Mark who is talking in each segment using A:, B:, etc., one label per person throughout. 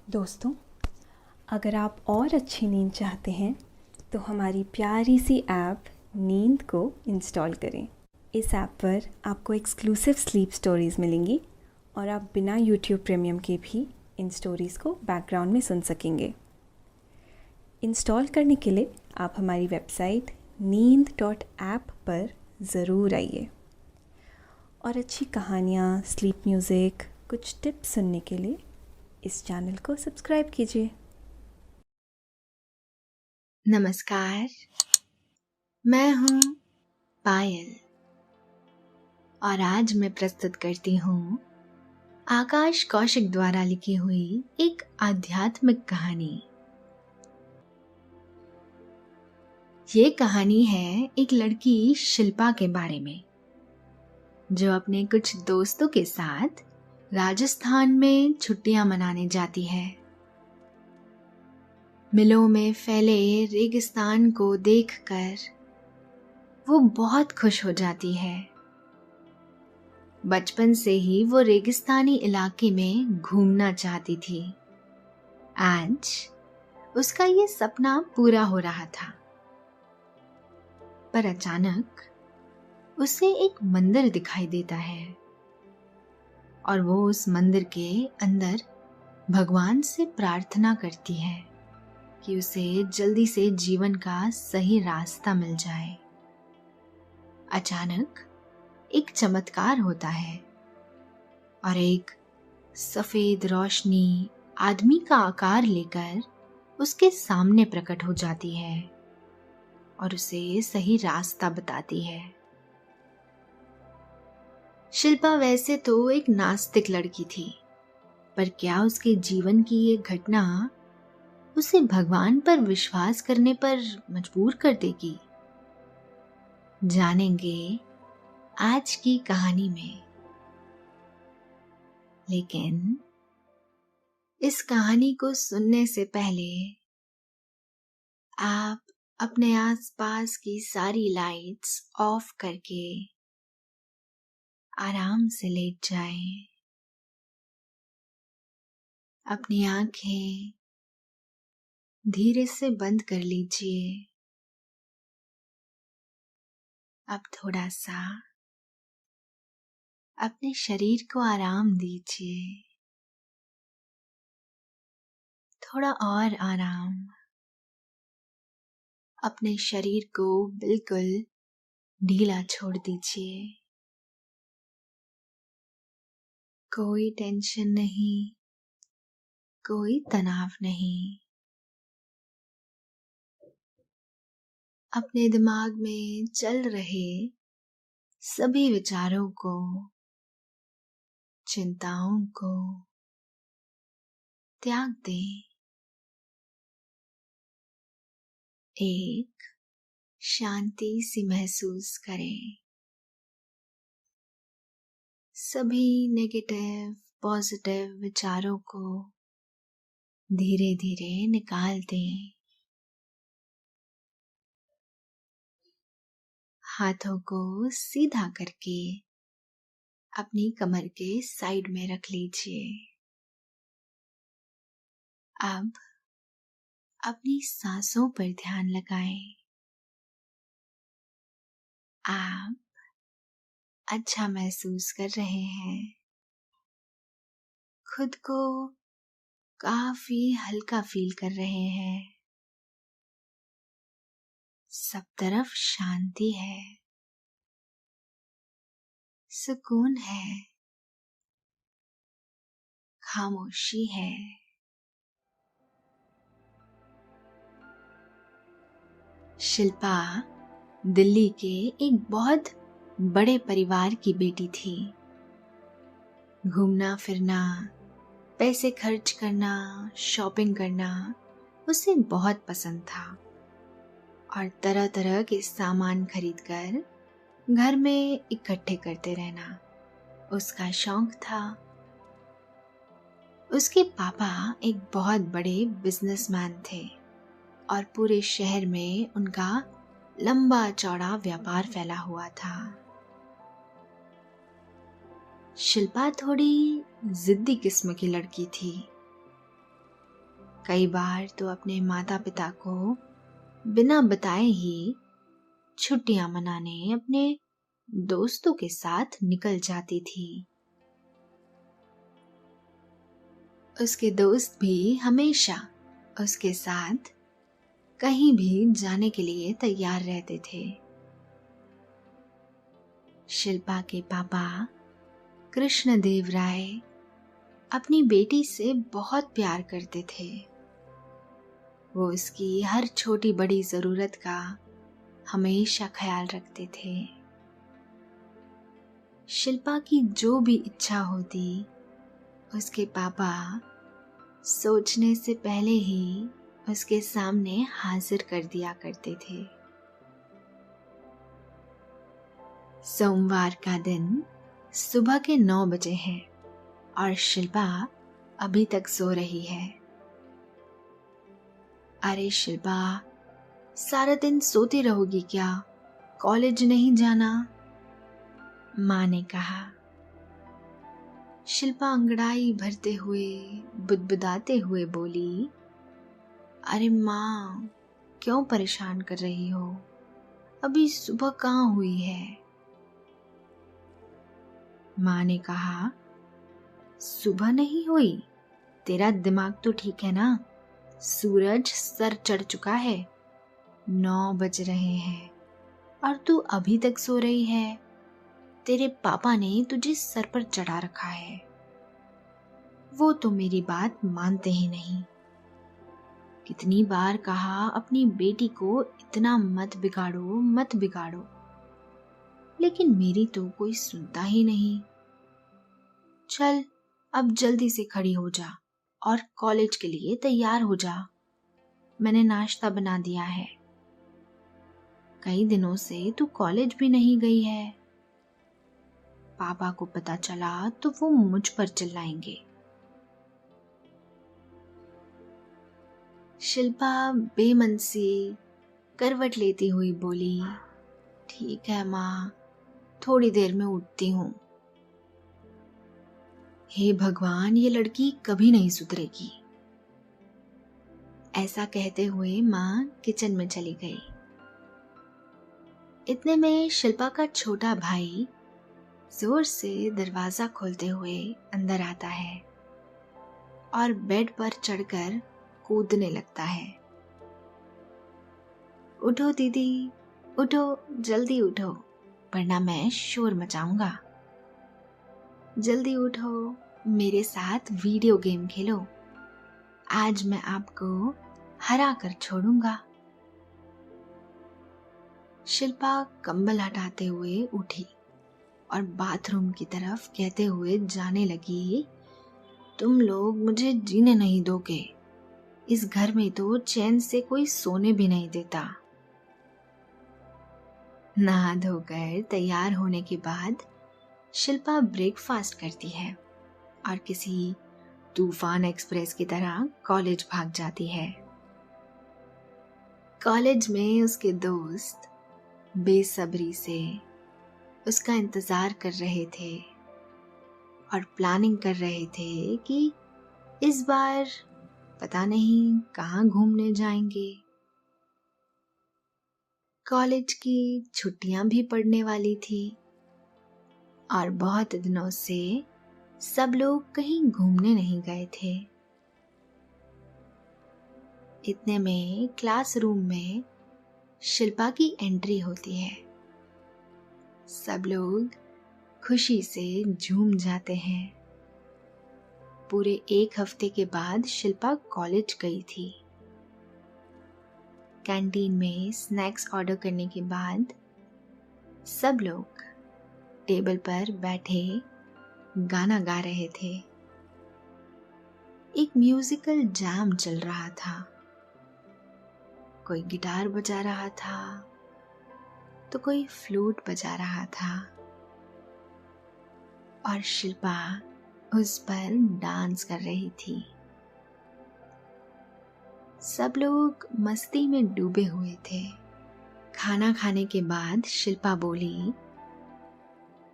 A: दोस्तों, अगर आप और अच्छी नींद चाहते हैं तो हमारी प्यारी सी ऐप नींद को इंस्टॉल करें। इस ऐप पर आपको एक्सक्लूसिव स्लीप स्टोरीज़ मिलेंगी और आप बिना यूट्यूब प्रीमियम के भी इन स्टोरीज़ को बैकग्राउंड में सुन सकेंगे। इंस्टॉल करने के लिए आप हमारी वेबसाइट नींद.ऐप पर ज़रूर आइए और अच्छी कहानियाँ, स्लीप म्यूज़िक, कुछ टिप्स सुनने के लिए इस चैनल को सब्सक्राइब कीजिए।
B: नमस्कार, मैं हूँ पायल और आज मैं प्रस्तुत करती हूँ आकाश कौशिक द्वारा लिखी हुई एक आध्यात्मिक कहानी। ये कहानी है एक लड़की शिल्पा के बारे में, जो अपने कुछ दोस्तों के साथ राजस्थान में छुट्टियां मनाने जाती है। मिलों में फैले रेगिस्तान को देखकर वो बहुत खुश हो जाती है। बचपन से ही वो रेगिस्तानी इलाके में घूमना चाहती थी। आज उसका ये सपना पूरा हो रहा था। पर अचानक उसे एक मंदिर दिखाई देता है और वो उस मंदिर के अंदर भगवान से प्रार्थना करती है कि उसे जल्दी से जीवन का सही रास्ता मिल जाए। अचानक एक चमत्कार होता है और एक सफेद रोशनी आदमी का आकार लेकर उसके सामने प्रकट हो जाती है और उसे सही रास्ता बताती है। शिल्पा वैसे तो एक नास्तिक लड़की थी, पर क्या उसके जीवन की ये घटना उसे भगवान पर विश्वास करने पर मजबूर कर देगी? जानेंगे आज की कहानी में। लेकिन इस कहानी को सुनने से पहले आप अपने आसपास की सारी लाइट्स ऑफ करके आराम से लेट जाएं। अपनी आंखें धीरे से बंद कर लीजिए। अब थोड़ा सा अपने शरीर को आराम दीजिए, थोड़ा और आराम। अपने शरीर को बिल्कुल ढीला छोड़ दीजिए। कोई टेंशन नहीं, कोई तनाव नहीं। अपने दिमाग में चल रहे सभी विचारों को, चिंताओं को त्याग दें। एक शांति सी महसूस करें। सभी नेगेटिव पॉजिटिव विचारों को धीरे धीरे निकाल दें। हाथों को सीधा करके अपनी कमर के साइड में रख लीजिए। अब अपनी सांसों पर ध्यान लगाएं। आप अच्छा महसूस कर रहे हैं। खुद को काफी हल्का फील कर रहे हैं। सब तरफ शांति है, सुकून है, खामोशी है। शिल्पा दिल्ली के एक बहुत बड़े परिवार की बेटी थी। घूमना फिरना, पैसे खर्च करना, शॉपिंग करना उसे बहुत पसंद था और तरह तरह के सामान खरीदकर घर में इकट्ठे करते रहना उसका शौक था। उसके पापा एक बहुत बड़े बिजनेसमैन थे और पूरे शहर में उनका लंबा चौड़ा व्यापार फैला हुआ था। शिल्पा थोड़ी जिद्दी किस्म की लड़की थी। कई बार तो अपने माता पिता को बिना बताए ही छुट्टियां मनाने अपने दोस्तों के साथ निकल जाती थी। उसके दोस्त भी हमेशा उसके साथ कहीं भी जाने के लिए तैयार रहते थे। शिल्पा के पापा कृष्णदेव राय अपनी बेटी से बहुत प्यार करते थे। वो उसकी हर छोटी बड़ी जरूरत का हमेशा ख्याल रखते थे। शिल्पा की जो भी इच्छा होती उसके पापा सोचने से पहले ही उसके सामने हाजिर कर दिया करते थे। सोमवार का दिन सुबह के 9 बजे है और शिल्पा अभी तक सो रही है। अरे शिल्पा, सारा दिन सोती रहोगी क्या? कॉलेज नहीं जाना? माँ ने कहा। शिल्पा अंगड़ाई भरते हुए बुदबुदाते हुए बोली, अरे माँ, क्यों परेशान कर रही हो? अभी सुबह कहाँ हुई है? माँ ने कहा, सुबह नहीं हुई? तेरा दिमाग तो ठीक है ना? सूरज सर चढ़ चुका है, 9 बज रहे हैं और तू अभी तक सो रही है। तेरे पापा ने तुझे सर पर चढ़ा रखा है। वो तो मेरी बात मानते ही नहीं। कितनी बार कहा अपनी बेटी को इतना मत बिगाड़ो मत बिगाड़ो, लेकिन मेरी तो कोई सुनता ही नहीं। चल अब जल्दी से खड़ी हो जा और कॉलेज के लिए तैयार हो जा। मैंने नाश्ता बना दिया है। कई दिनों से तू कॉलेज भी नहीं गई है। पापा को पता चला तो वो मुझ पर चिल्लाएंगे। शिल्पा बेमन सी करवट लेती हुई बोली, ठीक है माँ, थोड़ी देर में उठती हूँ। हे भगवान, ये लड़की कभी नहीं सुधरेगी। ऐसा कहते हुए माँ किचन में चली गई। इतने में शिल्पा का छोटा भाई जोर से दरवाजा खोलते हुए अंदर आता है और बेड पर चढ़कर कूदने लगता है। उठो दीदी, उठो, जल्दी उठो, वरना मैं शोर मचाऊंगा। जल्दी उठो, मेरे साथ वीडियो गेम खेलो। आज मैं आपको हरा कर छोड़ूंगा। शिल्पा कंबल हटाते हुए उठी और बाथरूम की तरफ कहते हुए जाने लगी, तुम लोग मुझे जीने नहीं दोगे। इस घर में तो चैन से कोई सोने भी नहीं देता। नहा धोकर तैयार होने के बाद शिल्पा ब्रेकफास्ट करती है और किसी तूफान एक्सप्रेस की तरह कॉलेज भाग जाती है। कॉलेज में उसके दोस्त बेसब्री से उसका इंतजार कर रहे थे और प्लानिंग कर रहे थे कि इस बार पता नहीं कहाँ घूमने जाएंगे। कॉलेज की छुट्टियां भी पड़ने वाली थी और बहुत दिनों से सब लोग कहीं घूमने नहीं गए थे। इतने में क्लासरूम में शिल्पा की एंट्री होती है। सब लोग खुशी से झूम जाते हैं। पूरे 1 हफ्ते के बाद शिल्पा कॉलेज गई थी। कैंटीन में स्नैक्स ऑर्डर करने के बाद सब लोग टेबल पर बैठे गाना गा रहे थे। एक म्यूजिकल जैम चल रहा था। कोई गिटार बजा रहा था तो कोई फ्लूट बजा रहा था और शिल्पा उस पर डांस कर रही थी। सब लोग मस्ती में डूबे हुए थे। खाना खाने के बाद शिल्पा बोली,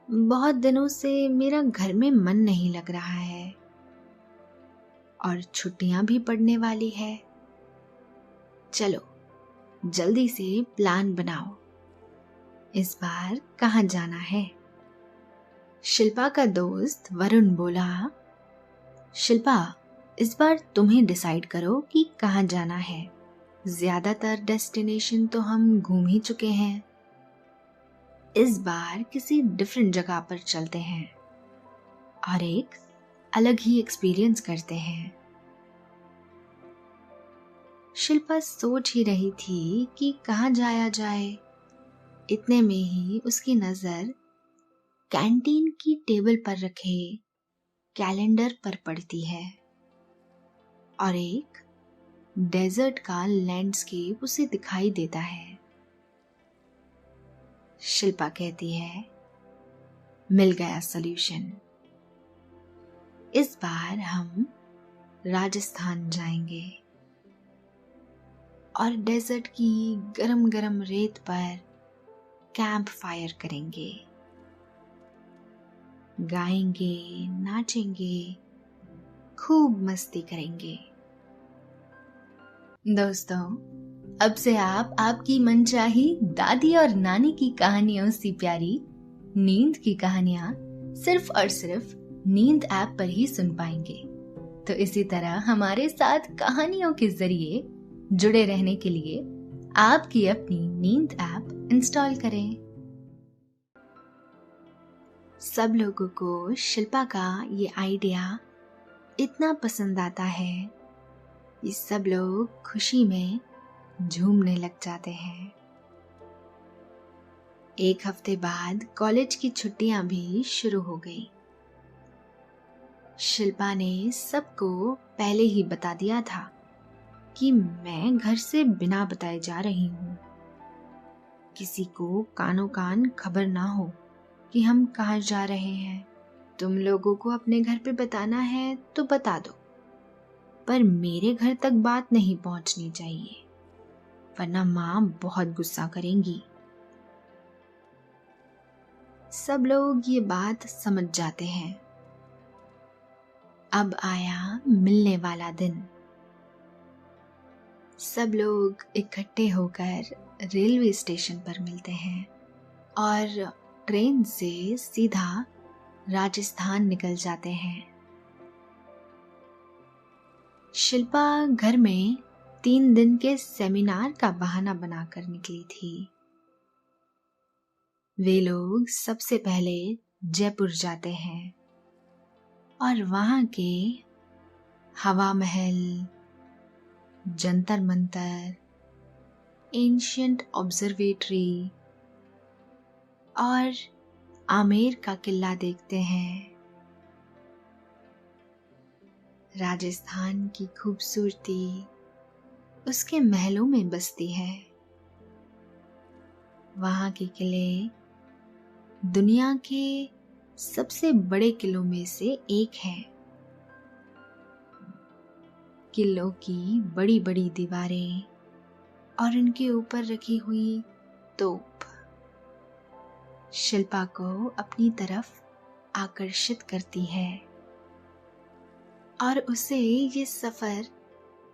B: बहुत दिनों से मेरा घर में मन नहीं लग रहा है और छुट्टियां भी पड़ने वाली है। चलो जल्दी से प्लान बनाओ, इस बार कहाँ जाना है? शिल्पा का दोस्त वरुण बोला, शिल्पा, इस बार तुम ही डिसाइड करो कि कहाँ जाना है। ज्यादातर डेस्टिनेशन तो हम घूम ही चुके हैं। इस बार किसी डिफरेंट जगह पर चलते हैं और एक अलग ही एक्सपीरियंस करते हैं। शिल्पा सोच ही रही थी कि कहाँ जाया जाए। इतने में ही उसकी नजर कैंटीन की टेबल पर रखे कैलेंडर पर पड़ती है और एक डेजर्ट का लैंडस्केप उसे दिखाई देता है। शिल्पा कहती है, मिल गया सॉल्यूशन। इस बार हम राजस्थान जाएंगे और डेजर्ट की गरम गरम रेत पर कैंप फायर करेंगे, गाएंगे, नाचेंगे, खूब मस्ती करेंगे। दोस्तों, अब से आप आपकी मनचाही दादी और नानी की कहानियों से प्यारी नींद की कहानियां सिर्फ और सिर्फ नींद ऐप पर ही सुन पाएंगे। तो इसी तरह हमारे साथ कहानियों के जरिए जुड़े रहने के लिए आपकी अपनी नींद ऐप इंस्टॉल करें। सब लोगों को शिल्पा का ये आइडिया इतना पसंद आता है कि सब लोग खुशी में झूमने लग जाते हैं। एक हफ्ते बाद कॉलेज की छुट्टियां भी शुरू हो गई। शिल्पा ने सबको पहले ही बता दिया था कि मैं घर से बिना बताए जा रही हूँ। किसी को कानो कान खबर ना हो कि हम कहाँ जा रहे हैं। तुम लोगों को अपने घर पे बताना है तो बता दो, पर मेरे घर तक बात नहीं पहुंचनी चाहिए, वरना माँ बहुत गुस्सा करेंगी। सब लोग ये बात समझ जाते हैं। अब आया मिलने वाला दिन। सब लोग इकट्ठे होकर रेलवे स्टेशन पर मिलते हैं और ट्रेन से सीधा राजस्थान निकल जाते हैं। शिल्पा घर में 3 दिन के सेमिनार का बहाना बनाकर निकली थी। वे लोग सबसे पहले जयपुर जाते हैं और वहां के हवा महल, जंतर मंतर, एंशियंट ऑब्जर्वेटरी और आमेर का किला देखते हैं। राजस्थान की खूबसूरती उसके महलों में बसती है। वहां के किले दुनिया के सबसे बड़े किलों में से एक है। किलों की बड़ी बड़ी दीवारें और उनके ऊपर रखी हुई तोप शिल्पा को अपनी तरफ आकर्षित करती है और उसे ये सफर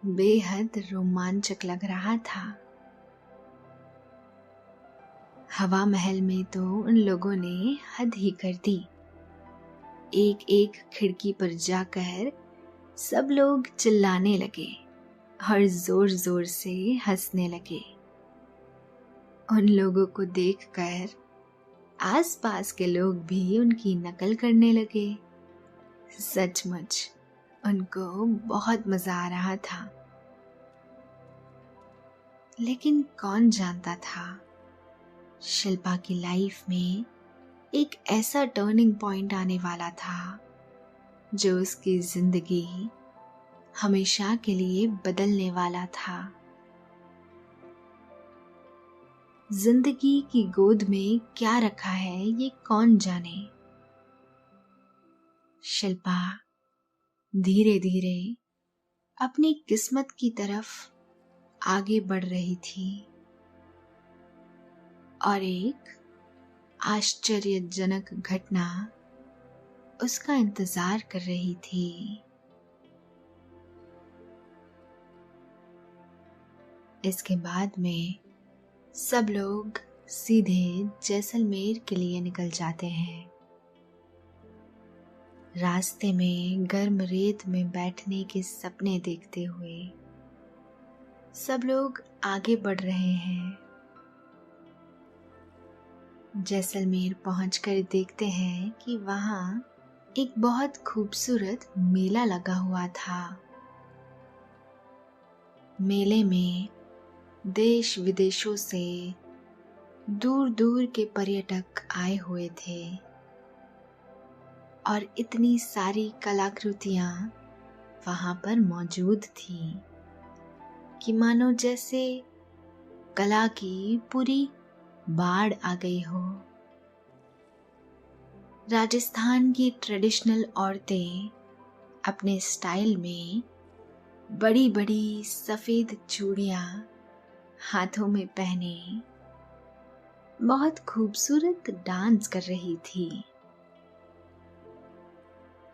B: बेहद रोमांचक लग रहा था। हवा महल में तो उन लोगों ने हद ही कर दी। एक एक खिड़की पर जाकर सब लोग चिल्लाने लगे और जोर जोर से हंसने लगे। उन लोगों को देखकर आसपास के लोग भी उनकी नकल करने लगे। सचमुच उनको बहुत मजा आ रहा था। लेकिन कौन जानता था शिल्पा की लाइफ में एक ऐसा टर्निंग पॉइंट आने वाला था जो उसकी जिंदगी हमेशा के लिए बदलने वाला था। जिंदगी की गोद में क्या रखा है ये कौन जाने। शिल्पा धीरे धीरे अपनी किस्मत की तरफ आगे बढ़ रही थी और एक आश्चर्यजनक घटना उसका इंतजार कर रही थी। इसके बाद में सब लोग सीधे जैसलमेर के लिए निकल जाते हैं। रास्ते में गर्म रेत में बैठने के सपने देखते हुए सब लोग आगे बढ़ रहे हैं। जैसलमेर पहुंचकर देखते हैं कि वहां एक बहुत खूबसूरत मेला लगा हुआ था। मेले में देश विदेशों से दूर दूर के पर्यटक आए हुए थे और इतनी सारी कलाकृतियां वहां पर मौजूद थीं कि मानो जैसे कला की पूरी बाढ़ आ गई हो। राजस्थान की ट्रेडिशनल औरतें अपने स्टाइल में बड़ी बड़ी सफेद चूड़ियां हाथों में पहने बहुत खूबसूरत डांस कर रही थी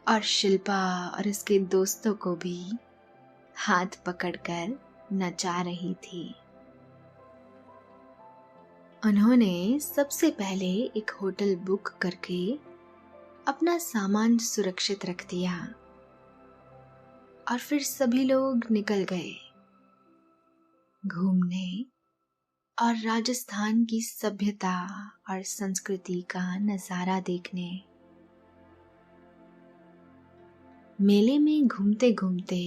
B: और शिल्पा और उसके दोस्तों को भी हाथ पकड़कर नचा रही थी। उन्होंने सबसे पहले एक होटल बुक करके अपना सामान सुरक्षित रख दिया और फिर सभी लोग निकल गए घूमने और राजस्थान की सभ्यता और संस्कृति का नजारा देखने। मेले में घूमते घूमते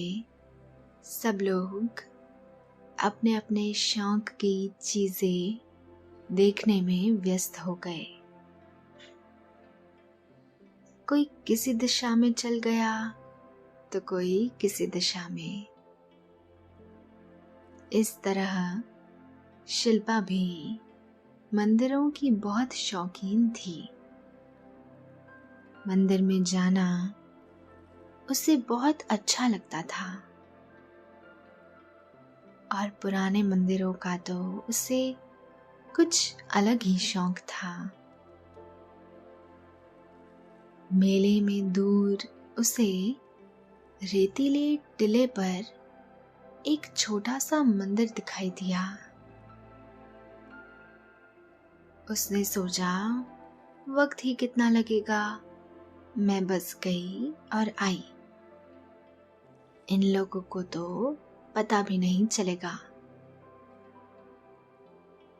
B: सब लोग अपने अपने शौक की चीजें देखने में व्यस्त हो गए। कोई किसी दिशा में चल गया तो कोई किसी दिशा में। इस तरह शिल्पा भी मंदिरों की बहुत शौकीन थी। मंदिर में जाना उसे बहुत अच्छा लगता था और पुराने मंदिरों का तो उसे कुछ अलग ही शौक था। मेले में दूर उसे रेतीले टीले पर एक छोटा सा मंदिर दिखाई दिया। उसने सोचा वक्त ही कितना लगेगा, मैं बस गई और आई, इन लोगों को तो पता भी नहीं चलेगा।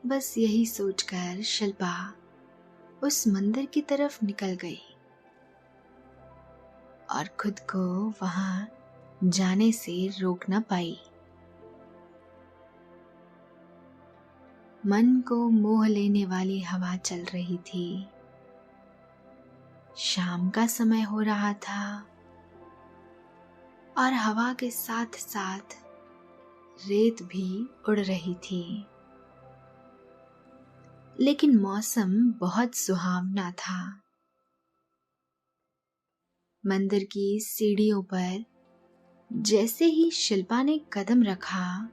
B: बस यही सोचकर शिल्पा उस मंदिर की तरफ निकल गई और खुद को वहां जाने से रोक न पाई। मन को मोह लेने वाली हवा चल रही थी। शाम का समय हो रहा था और हवा के साथ साथ रेत भी उड़ रही थी, लेकिन मौसम बहुत सुहावना था। मंदिर की सीढ़ियों पर जैसे ही शिल्पा ने कदम रखा,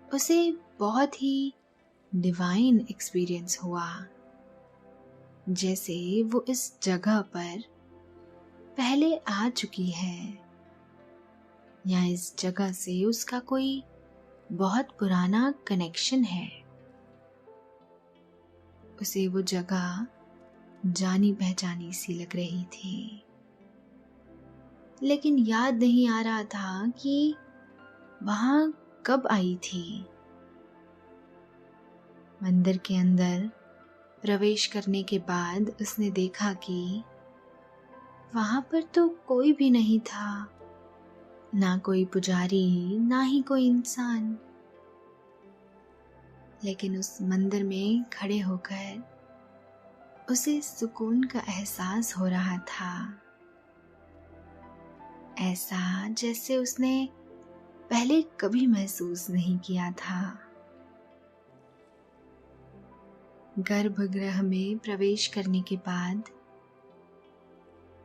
B: उसे बहुत ही डिवाइन एक्सपीरियंस हुआ, जैसे वो इस जगह पर पहले आ चुकी है या इस जगह से उसका कोई बहुत पुराना कनेक्शन है। उसे वो जगह जानी पहचानी सी लग रही थी, लेकिन याद नहीं आ रहा था कि वहां कब आई थी। मंदिर के अंदर प्रवेश करने के बाद उसने देखा कि वहां पर तो कोई भी नहीं था, ना कोई पुजारी ना ही कोई इंसान। लेकिन उस मंदिर में खड़े होकर उसे सुकून का एहसास हो रहा था, ऐसा जैसे उसने पहले कभी महसूस नहीं किया था। गर्भगृह में प्रवेश करने के बाद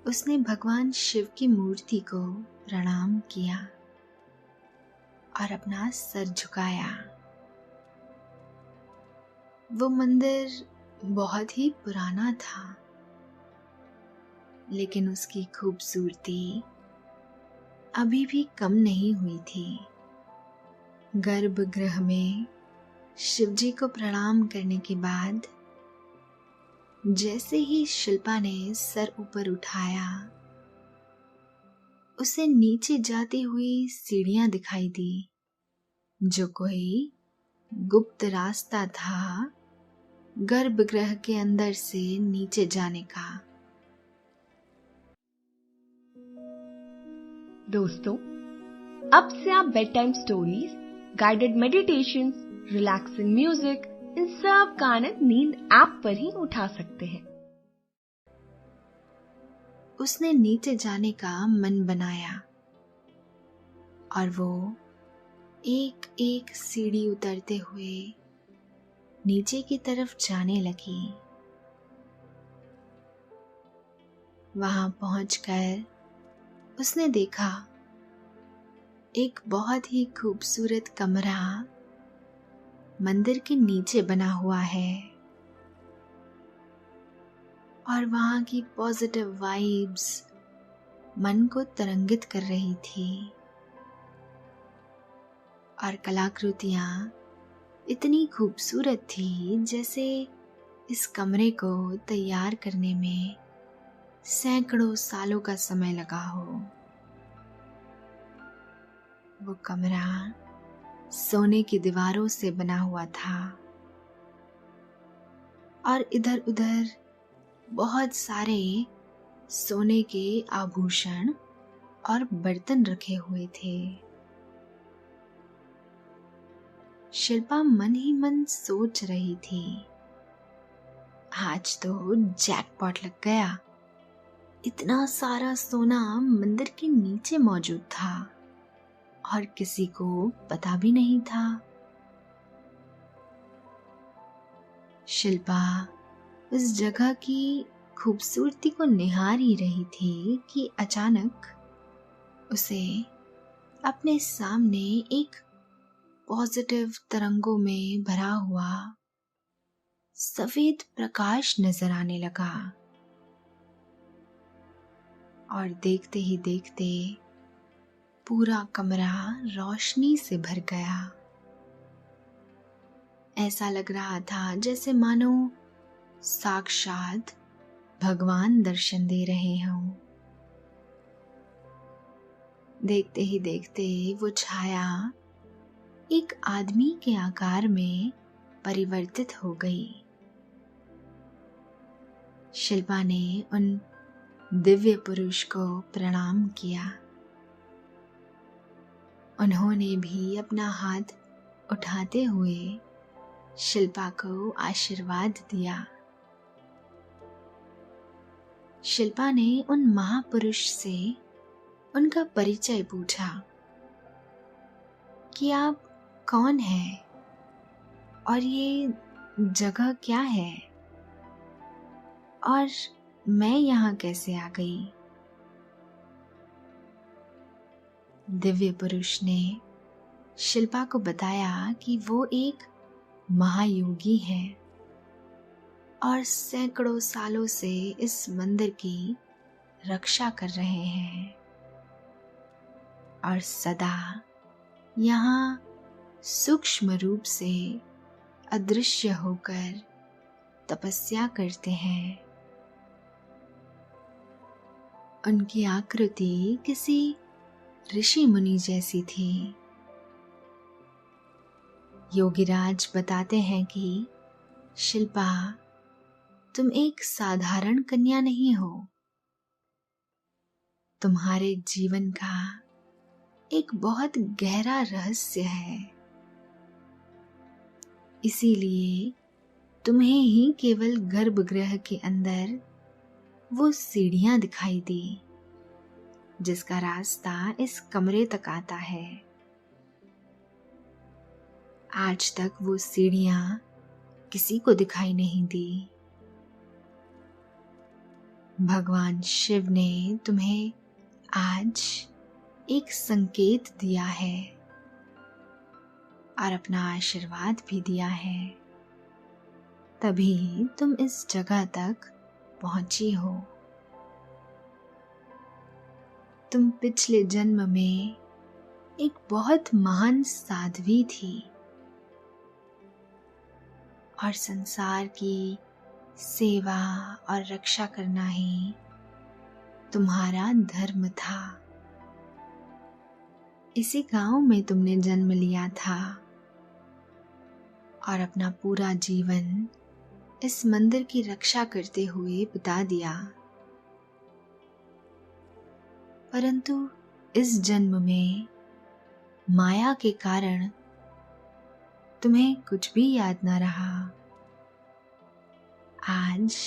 B: उसने भगवान शिव की मूर्ति को प्रणाम किया और अपना सर झुकाया। वो मंदिर बहुत ही पुराना था, लेकिन उसकी खूबसूरती अभी भी कम नहीं हुई थी। गर्भगृह में शिवजी को प्रणाम करने के बाद जैसे ही शिल्पा ने सर ऊपर उठाया, उसे नीचे जाती हुई सीढ़ियां दिखाई दी, जो कोई गुप्त रास्ता था गर्भगृह के अंदर से नीचे जाने का।
C: दोस्तों, अब से आप bedtime stories, guided meditations, relaxing music, इन सब का आनंद नींद ऐप पर ही उठा सकते हैं।
B: उसने नीचे जाने का मन बनाया और वो एक एक सीढ़ी उतरते हुए नीचे की तरफ जाने लगी। वहां पहुंचकर उसने देखा एक बहुत ही खूबसूरत कमरा मंदिर के नीचे बना हुआ है और वहां की पॉजिटिव वाइब्स मन को तरंगित कर रही थी और कलाकृतियां इतनी खूबसूरत थी जैसे इस कमरे को तैयार करने में सैकड़ों सालों का समय लगा हो। वो कमरा सोने की दीवारों से बना हुआ था और इधर उधर बहुत सारे सोने के आभूषण और बर्तन रखे हुए थे। शिल्पा मन ही मन सोच रही थी, आज तो जैकपॉट लग गया। इतना सारा सोना मंदिर के नीचे मौजूद था और किसी को पता भी नहीं था। शिल्पा उस जगह की खूबसूरती को निहार ही रही थी कि अचानक उसे अपने सामने एक पॉजिटिव तरंगों में भरा हुआ सफेद प्रकाश नजर आने लगा और देखते ही देखते पूरा कमरा रोशनी से भर गया। ऐसा लग रहा था जैसे मानो साक्षात भगवान दर्शन दे रहे हों। देखते ही देखते वो छाया एक आदमी के आकार में परिवर्तित हो गई। शिल्पा ने उन दिव्य पुरुष को प्रणाम किया। उन्होंने भी अपना हाथ उठाते हुए शिल्पा को आशीर्वाद दिया। शिल्पा ने उन महापुरुष से उनका परिचय पूछा कि आप कौन हैं और ये जगह क्या है और मैं यहाँ कैसे आ गई। दिव्य पुरुष ने शिल्पा को बताया कि वो एक महायोगी है और सैकड़ों सालों से इस मंदिर की रक्षा कर रहे हैं और सदा यहाँ सूक्ष्म रूप से अदृश्य होकर तपस्या करते हैं। उनकी आकृति किसी ऋषि मुनि जैसी थी। योगीराज बताते हैं कि शिल्पा, तुम एक साधारण कन्या नहीं हो। तुम्हारे जीवन का एक बहुत गहरा रहस्य है। इसीलिए तुम्हें ही केवल गर्भगृह के अंदर वो सीढ़ियां दिखाई दी जिसका रास्ता इस कमरे तक आता है। आज तक वो सीढ़ियां किसी को दिखाई नहीं दी। भगवान शिव ने तुम्हें आज एक संकेत दिया है और अपना आशीर्वाद भी दिया है, तभी तुम इस जगह तक पहुंची हो। तुम पिछले जन्म में एक बहुत महान साध्वी थी और संसार की सेवा और रक्षा करना ही तुम्हारा धर्म था। इसी गांव में तुमने जन्म लिया था और अपना पूरा जीवन इस मंदिर की रक्षा करते हुए बिता दिया। परंतु इस जन्म में माया के कारण तुम्हें कुछ भी याद ना रहा। आज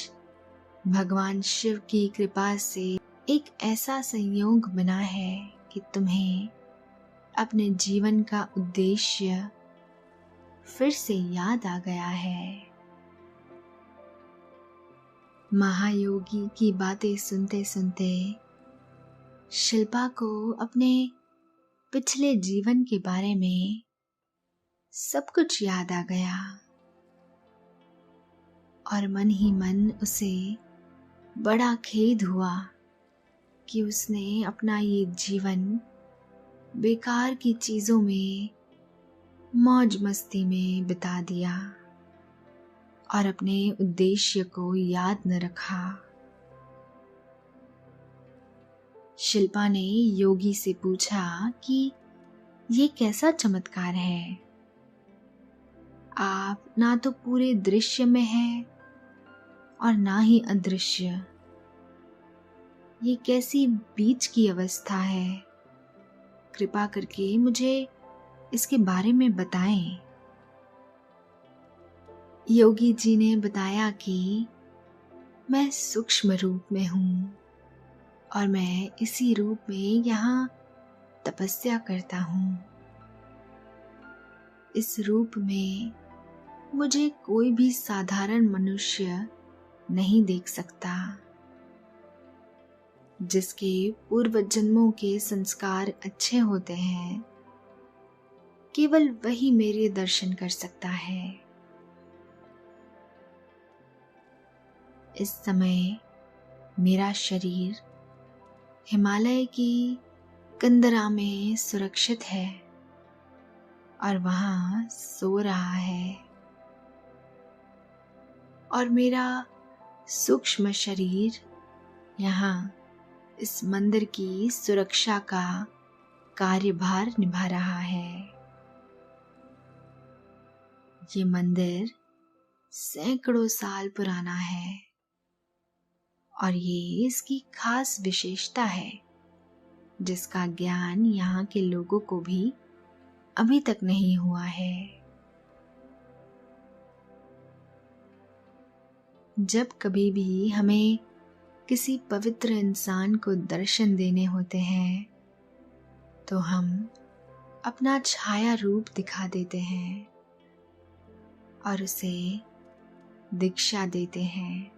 B: भगवान शिव की कृपा से एक ऐसा संयोग बना है कि तुम्हें अपने जीवन का उद्देश्य फिर से याद आ गया है। महायोगी की बातें सुनते सुनते शिल्पा को अपने पिछले जीवन के बारे में सब कुछ याद आ गया और मन ही मन उसे बड़ा खेद हुआ कि उसने अपना ये जीवन बेकार की चीजों में मौज मस्ती में बिता दिया और अपने उद्देश्य को याद न रखा। शिल्पा ने योगी से पूछा कि ये कैसा चमत्कार है? आप ना तो पूरे दृश्य में हैं और ना ही अदृश्य। ये कैसी बीच की अवस्था है? कृपा करके मुझे इसके बारे में बताएं। योगी जी ने बताया कि मैं सूक्ष्म रूप में हूँ और मैं इसी रूप में यहाँ तपस्या करता हूँ। इस रूप में मुझे कोई भी साधारण मनुष्य नहीं देख सकता। जिसके पूर्व जन्मों के संस्कार अच्छे होते हैं, केवल वही मेरे दर्शन कर सकता है। इस समय मेरा शरीर हिमालय की कंदरा में सुरक्षित है और वहां सो रहा है और मेरा सूक्ष्म शरीर यहाँ इस मंदिर की सुरक्षा का कार्यभार निभा रहा है। ये मंदिर सैकड़ों साल पुराना है और ये इसकी खास विशेषता है जिसका ज्ञान यहाँ के लोगों को भी अभी तक नहीं हुआ है। जब कभी भी हमें किसी पवित्र इंसान को दर्शन देने होते हैं तो हम अपना छाया रूप दिखा देते हैं और उसे दीक्षा देते हैं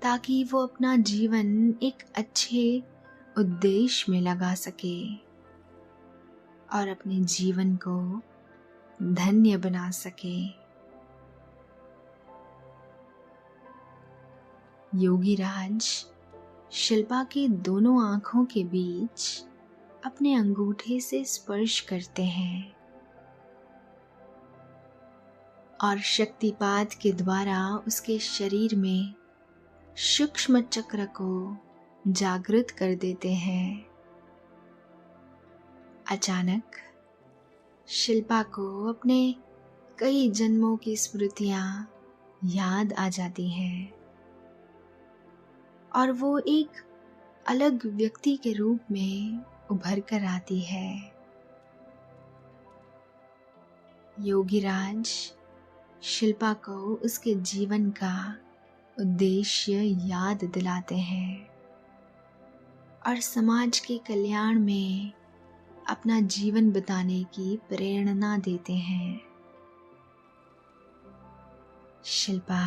B: ताकि वो अपना जीवन एक अच्छे उद्देश्य में लगा सके और अपने जीवन को धन्य बना सके। योगीराज शिल्पा के दोनों आंखों के बीच अपने अंगूठे से स्पर्श करते हैं और शक्तिपात के द्वारा उसके शरीर में सूक्ष्म चक्र को जागृत कर देते हैं। अचानक शिल्पा को अपने कई जन्मों की स्मृतियां याद आ जाती हैं और वो एक अलग व्यक्ति के रूप में उभर कर आती है। योगीराज शिल्पा को उसके जीवन का उद्देश्य याद दिलाते हैं और समाज के कल्याण में अपना जीवन बिताने की प्रेरणा देते हैं। शिल्पा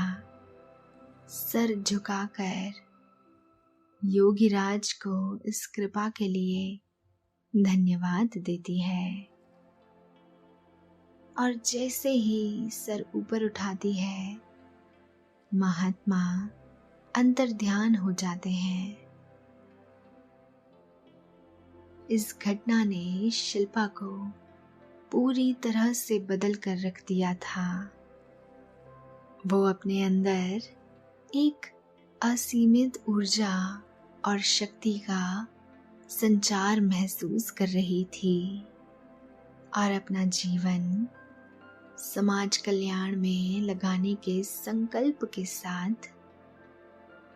B: सर झुकाकर योगीराज को इस कृपा के लिए धन्यवाद देती है और जैसे ही सर ऊपर उठाती है महात्मा अंतर्ध्यान हो जाते हैं। इस घटना ने शिल्पा को पूरी तरह से बदल कर रख दिया था। वो अपने अंदर एक असीमित ऊर्जा और शक्ति का संचार महसूस कर रही थी और अपना जीवन समाज कल्याण में लगाने के संकल्प के साथ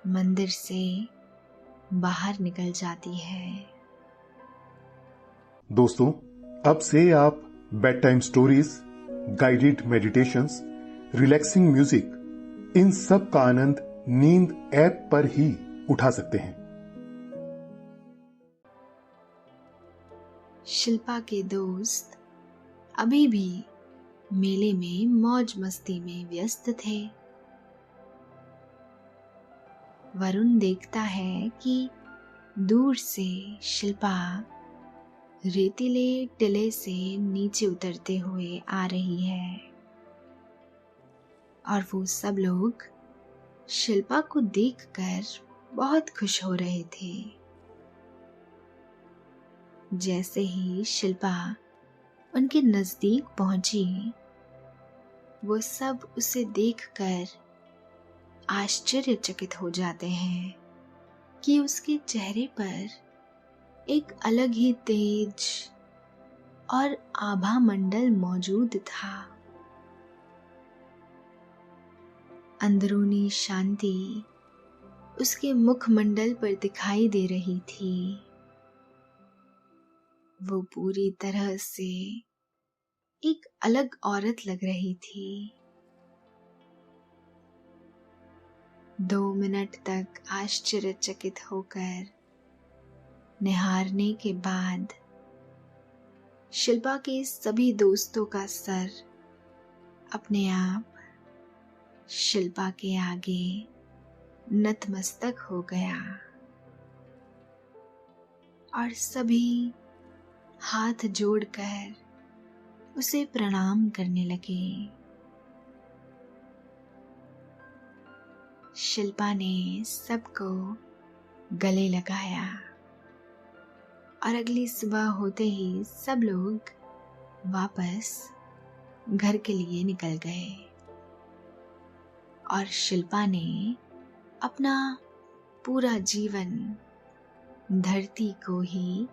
B: मंदिर से बाहर निकल जाती है।
D: दोस्तों, अब से आप bedtime stories, guided meditations, relaxing music, इन सब का आनंद नींद ऐप पर ही उठा सकते हैं।
B: शिल्पा के दोस्त अभी भी मेले में मौज मस्ती में व्यस्त थे। वरुण देखता है कि दूर से शिल्पा रेतीले टिले से नीचे उतरते हुए आ रही है और वो सब लोग शिल्पा को देखकर बहुत खुश हो रहे थे। जैसे ही शिल्पा उनके नजदीक पहुंची, वो सब उसे देखकर आश्चर्यचकित हो जाते हैं कि उसके चेहरे पर एक अलग ही तेज और आभा मंडल मौजूद था। अंदरूनी शांति उसके मुखमंडल पर दिखाई दे रही थी। वो पूरी तरह से एक अलग औरत लग रही थी। 2 मिनट तक आश्चर्यचकित होकर निहारने के बाद शिल्पा के सभी दोस्तों का सर अपने आप शिल्पा के आगे नतमस्तक हो गया और सभी हाथ जोड़कर उसे प्रणाम करने लगे। शिल्पा ने सबको गले लगाया और अगली सुबह होते ही सब लोग वापस घर के लिए निकल गए और शिल्पा ने अपना पूरा जीवन धरती को ही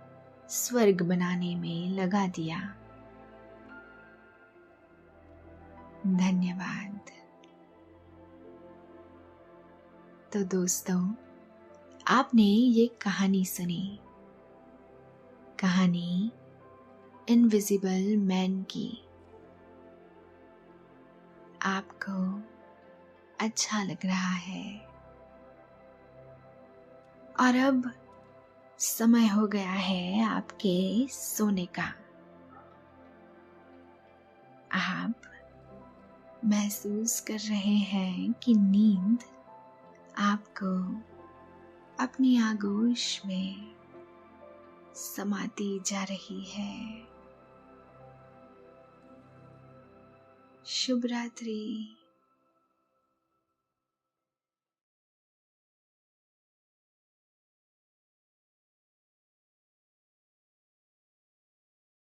B: स्वर्ग बनाने में लगा दिया। धन्यवाद। तो दोस्तों, आपने ये कहानी सुनी, कहानी इनविजिबल मैन की। आपको अच्छा लग रहा है और अब समय हो गया है आपके सोने का। आप महसूस कर रहे हैं कि नींद आपको अपनी आगोश में समाती जा रही है। शुभ रात्रि।